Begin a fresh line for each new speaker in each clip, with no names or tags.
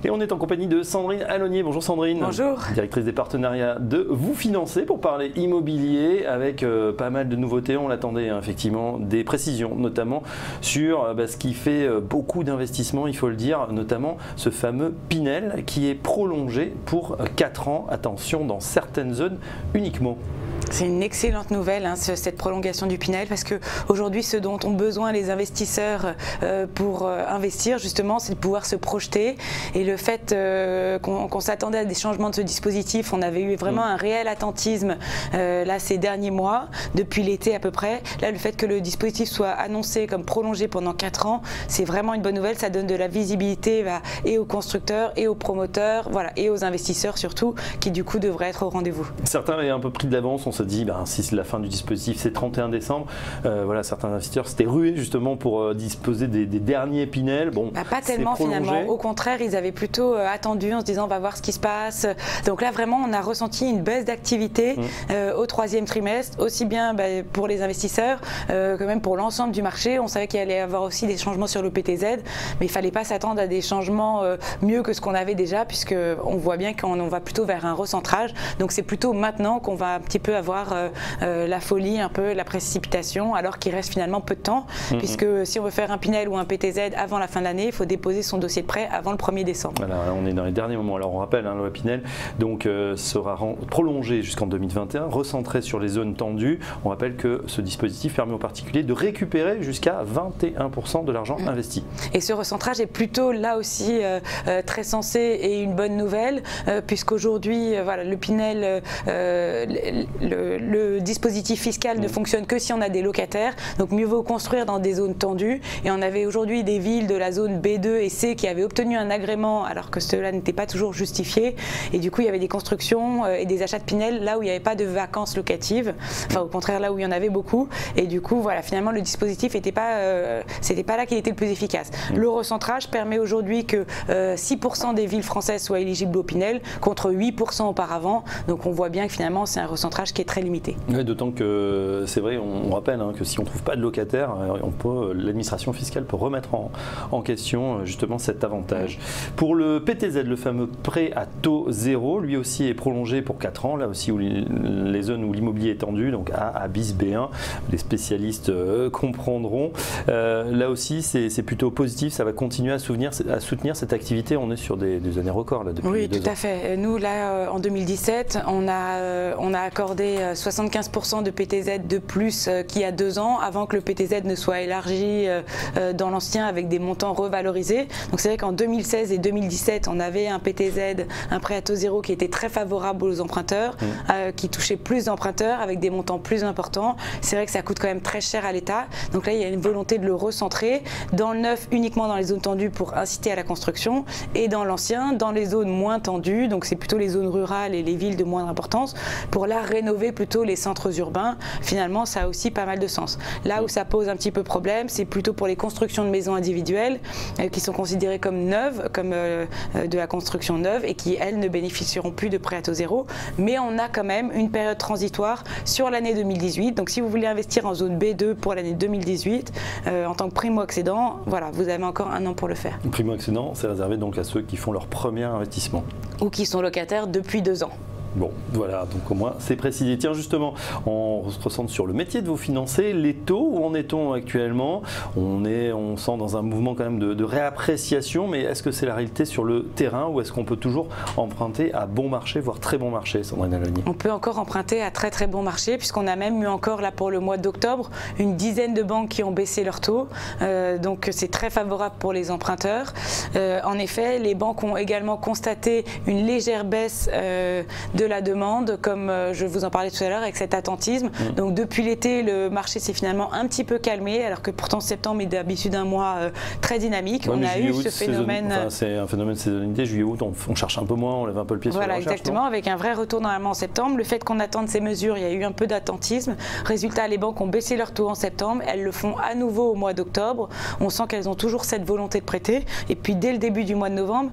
Et on est en compagnie de Sandrine Alonier. Bonjour Sandrine.
Bonjour.
Directrice des partenariats de Vous Financer pour parler immobilier avec pas mal de nouveautés. On l'attendait effectivement, des précisions notamment sur ce qui fait beaucoup d'investissements, il faut le dire, notamment ce fameux Pinel qui est prolongé pour 4 ans. Attention, dans certaines zones uniquement.
C'est une excellente nouvelle, cette prolongation du Pinel, parce qu'aujourd'hui, ce dont ont besoin les investisseurs pour investir, justement, c'est de pouvoir se projeter. Et le fait qu'on s'attendait à des changements de ce dispositif, on avait eu vraiment un réel attentisme là ces derniers mois, depuis l'été à peu près. Là, le fait que le dispositif soit annoncé comme prolongé pendant 4 ans, c'est vraiment une bonne nouvelle. Ça donne de la visibilité et aux constructeurs, et aux promoteurs, voilà, et aux investisseurs surtout, qui du coup devraient être au rendez-vous.
Certains avaient un peu pris de l'avance. On se dit, si la fin du dispositif c'est 31 décembre, voilà, certains investisseurs s'étaient rués justement pour disposer des derniers Pinel. Bon,
pas tellement finalement, au contraire, ils avaient plutôt attendu en se disant on va voir ce qui se passe. Donc là vraiment on a ressenti une baisse d'activité au 3e trimestre, aussi bien pour les investisseurs que même pour l'ensemble du marché. On savait qu'il allait y avoir aussi des changements sur le PTZ, mais il ne fallait pas s'attendre à des changements mieux que ce qu'on avait déjà, puisqu'on voit bien qu'on va plutôt vers un recentrage. Donc c'est plutôt maintenant qu'on va un petit peu avoir la folie, un peu la précipitation, alors qu'il reste finalement peu de temps, puisque si on veut faire un Pinel ou un PTZ avant la fin de l'année, il faut déposer son dossier de prêt avant le 1er décembre. Voilà,
on est dans les derniers moments. Alors on rappelle, la loi Pinel donc, sera prolongée jusqu'en 2021, recentrée sur les zones tendues. On rappelle que ce dispositif permet aux particuliers de récupérer jusqu'à 21% de l'argent investi.
Et ce recentrage est plutôt là aussi très sensé et une bonne nouvelle, puisqu'aujourd'hui, voilà, le Pinel, le dispositif fiscal ne fonctionne que si on a des locataires, donc mieux vaut construire dans des zones tendues. Et on avait aujourd'hui des villes de la zone B2 et C qui avaient obtenu un agrément alors que cela n'était pas toujours justifié. Et du coup, il y avait des constructions et des achats de Pinel là où il n'y avait pas de vacances locatives, enfin au contraire là où il y en avait beaucoup. Et du coup, voilà, finalement le dispositif n'était pas, c'était pas là qu'il était le plus efficace. Le recentrage permet aujourd'hui que 6% des villes françaises soient éligibles au Pinel contre 8% auparavant. Donc on voit bien que finalement c'est un recentrage qui est très limité.
Ouais, d'autant que c'est vrai, on rappelle que si on ne trouve pas de locataire, l'administration fiscale peut remettre en question justement cet avantage. Pour le PTZ, le fameux prêt à taux zéro, lui aussi est prolongé pour 4 ans, là aussi où les zones où l'immobilier est tendu, donc A bis B1, les spécialistes comprendront. Là aussi c'est plutôt positif, ça va continuer à soutenir cette activité. On est sur des années records là depuis 2 ans.
Oui, tout à fait. Nous là en 2017, on a accordé 75% de PTZ de plus qu'il y a 2 ans, avant que le PTZ ne soit élargi dans l'ancien avec des montants revalorisés. Donc c'est vrai qu'en 2016 et 2017, on avait un PTZ, un prêt à taux zéro qui était très favorable aux emprunteurs, qui touchait plus d'emprunteurs avec des montants plus importants. C'est vrai que ça coûte quand même très cher à l'État. Donc là, il y a une volonté de le recentrer dans le neuf uniquement dans les zones tendues pour inciter à la construction, et dans l'ancien dans les zones moins tendues, donc c'est plutôt les zones rurales et les villes de moindre importance, pour la rénover plutôt les centres urbains. Finalement, ça a aussi pas mal de sens. Là où ça pose un petit peu problème, c'est plutôt pour les constructions de maisons individuelles qui sont considérées comme neuves, comme de la construction neuve, et qui, elles, ne bénéficieront plus de prêt à taux zéro. Mais on a quand même une période transitoire sur l'année 2018. Donc si vous voulez investir en zone B2 pour l'année 2018, en tant que primo-accédant, voilà, vous avez encore 1 an pour le faire.
Primo-accédant, c'est réservé donc à ceux qui font leur premier investissement.
Ou qui sont locataires depuis 2 ans.
Bon, voilà, donc au moins c'est précisé. Tiens, justement, on se recentre sur le métier de Vous Financer. Les taux, où en est-on actuellement? On sent dans un mouvement quand même de réappréciation, mais est-ce que c'est la réalité sur le terrain, ou est-ce qu'on peut toujours emprunter à bon marché, voire très bon marché, Sandrine Alonier?
On peut encore emprunter à très très bon marché, puisqu'on a même eu encore là pour le mois d'octobre une dizaine de banques qui ont baissé leurs taux, donc c'est très favorable pour les emprunteurs. En effet, les banques ont également constaté une légère baisse de la demande, comme je vous en parlais tout à l'heure, avec cet attentisme. Donc depuis l'été, le marché s'est finalement un petit peu calmé, alors que pourtant septembre est d'habitude un mois très dynamique.
Ouais,
on a eu ce phénomène.
C'est un phénomène de saisonnalité. Juillet-août, on cherche un peu moins, on lève un peu le pied sur la recherche.
Voilà, exactement, avec un vrai retour normalement en septembre. Le fait qu'on attende ces mesures, il y a eu un peu d'attentisme. Résultat, les banques ont baissé leur taux en septembre, elles le font à nouveau au mois d'octobre. On sent qu'elles ont toujours cette volonté de prêter. Et puis dès le début du mois de novembre,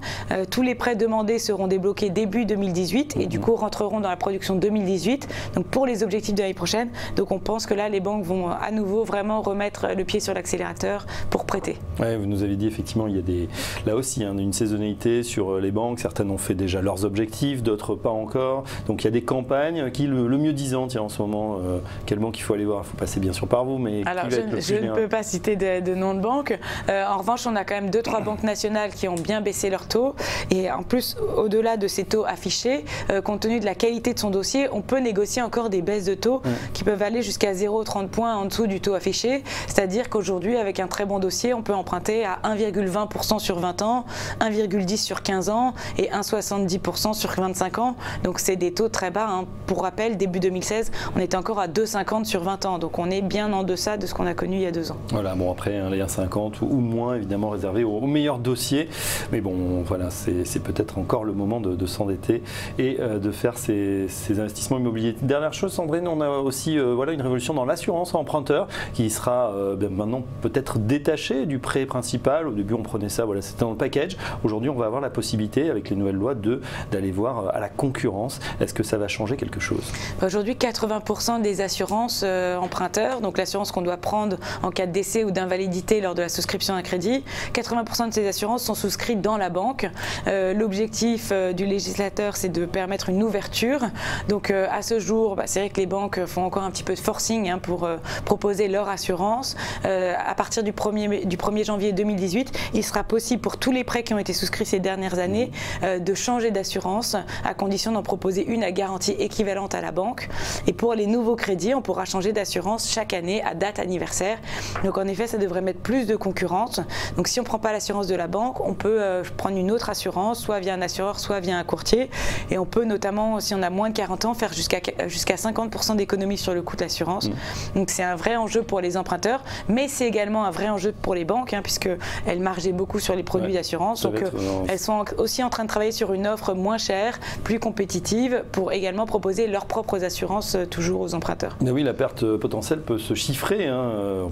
tous les prêts demandés seront débloqués début 2018 et du coup rentreront dans la production 2018, donc pour les objectifs de l'année prochaine. Donc on pense que là, les banques vont à nouveau vraiment remettre le pied sur l'accélérateur pour prêter prêter.
Ouais, vous nous avez dit effectivement, il y a là aussi une saisonnalité sur les banques. Certaines ont fait déjà leurs objectifs, d'autres pas encore. Donc il y a des campagnes. Qui le mieux disant, tiens, en ce moment, quelle banque il faut aller voir? Il faut passer bien sûr par vous, mais
alors,
qui va être le plus
je ne
bien?
peux pas citer de nom de banque. En revanche, on a quand même 2-3 banques nationales qui ont bien baissé leurs taux. Et en plus, au-delà de ces taux affichés, compte tenu de la qualité de son dossier, on peut négocier encore des baisses de taux qui peuvent aller jusqu'à 0,30 points en dessous du taux affiché. C'est-à-dire qu'aujourd'hui, avec un très bon dossier, on peut emprunter à 1,20% sur 20 ans, 1,10% sur 15 ans et 1,70% sur 25 ans. Donc c'est des taux très bas. Pour rappel, début 2016, on était encore à 2,50 sur 20 ans. Donc on est bien en deçà de ce qu'on a connu il y a 2 ans.
Voilà, bon après, les 1,50 ou moins, évidemment, réservés aux meilleurs dossiers. Mais bon, voilà, c'est peut-être encore le moment de s'endetter et de faire ces investissements immobiliers. Dernière chose, Sandrine, on a aussi une révolution dans l'assurance emprunteur qui sera maintenant peut-être détachée du prêt principal. Au début, on prenait ça, c'était dans le package. Aujourd'hui, on va avoir la possibilité, avec les nouvelles lois, d'aller voir à la concurrence. Est-ce que ça va changer quelque chose?
Aujourd'hui, 80% des assurances emprunteurs, donc l'assurance qu'on doit prendre en cas de décès ou d'invalidité lors de la souscription d'un crédit, 80% de ces assurances sont souscrites dans la banque. L'objectif du législateur, c'est de permettre une ouverture. Donc à ce jour, c'est vrai que les banques font encore un petit peu de forcing pour proposer leur assurance. À partir du 1er janvier 2018, il sera possible pour tous les prêts qui ont été souscrits ces dernières années de changer d'assurance à condition d'en proposer une à garantie équivalente à la banque. Et pour les nouveaux crédits, on pourra changer d'assurance chaque année à date anniversaire. Donc en effet, ça devrait mettre plus de concurrence. Donc si on ne prend pas l'assurance de la banque, on peut prendre une autre assurance, soit via un assureur, soit via un courtier. Et on peut notamment, si on a moins de 40 ans, faire jusqu'à 50% d'économies sur le coût de l'assurance. Donc c'est un vrai enjeu pour les emprunteurs, mais c'est également un vrai enjeu pour les banques, puisqu'elles margeaient beaucoup sur les produits d'assurance. Donc elles sont aussi en train de travailler sur une offre moins chère, plus compétitive, pour également proposer leurs propres assurances toujours aux emprunteurs.
Mais oui, la perte potentielle peut se chiffrer, un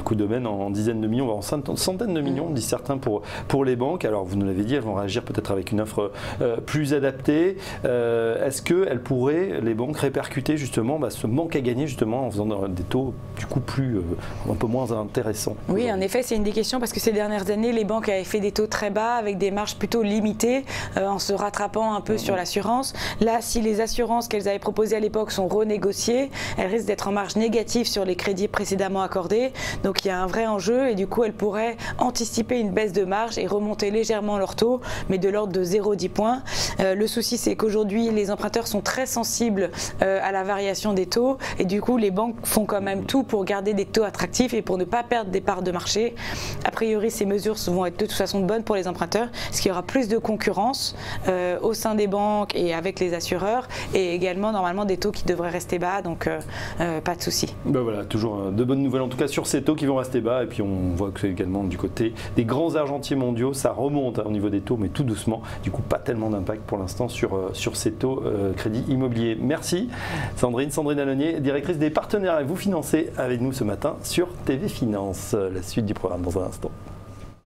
coût de domaine en dizaines de millions, voire en centaines de millions, disent certains pour les banques. Alors vous nous l'avez dit, elles vont réagir peut-être avec une offre plus adaptée. Est-ce qu'elles pourraient, les banques, répercuter justement ce manque à gagner justement en faisant des taux du coup un peu moins intéressants?
Oui, en effet, c'est une des questions parce que ces dernières années, les banques avaient fait des taux très bas avec des marges plutôt limitées en se rattrapant un peu sur l'assurance. Là, si les assurances qu'elles avaient proposées à l'époque sont renégociées, elles risquent d'être en marge négative sur les crédits précédemment accordés. Donc il y a un vrai enjeu et du coup, elles pourraient anticiper une baisse de marge et remonter légèrement leur taux, mais de l'ordre de 0,10 points. Le souci, c'est qu'aujourd'hui, les emprunteurs sont très sensibles à la variation des taux et du coup, les banques font quand même tout pour garder des taux attractifs et pour ne pas perdre des parts de marché. A priori, ces mesures vont être de toute façon bonnes pour les emprunteurs, parce qu'il y aura plus de concurrence au sein des banques et avec les assureurs, et également normalement des taux qui devraient rester bas, donc pas de souci.
Voilà, toujours de bonnes nouvelles en tout cas sur ces taux qui vont rester bas, et puis on voit que c'est également du côté des grands argentiers mondiaux, ça remonte au niveau des taux, mais tout doucement, du coup pas tellement d'impact pour l'instant sur ces taux crédit immobilier. Merci Sandrine Alonier, directrice des partenariats. Vous financez avec nous ce matin sur TV Finance. La suite du programme dans un instant.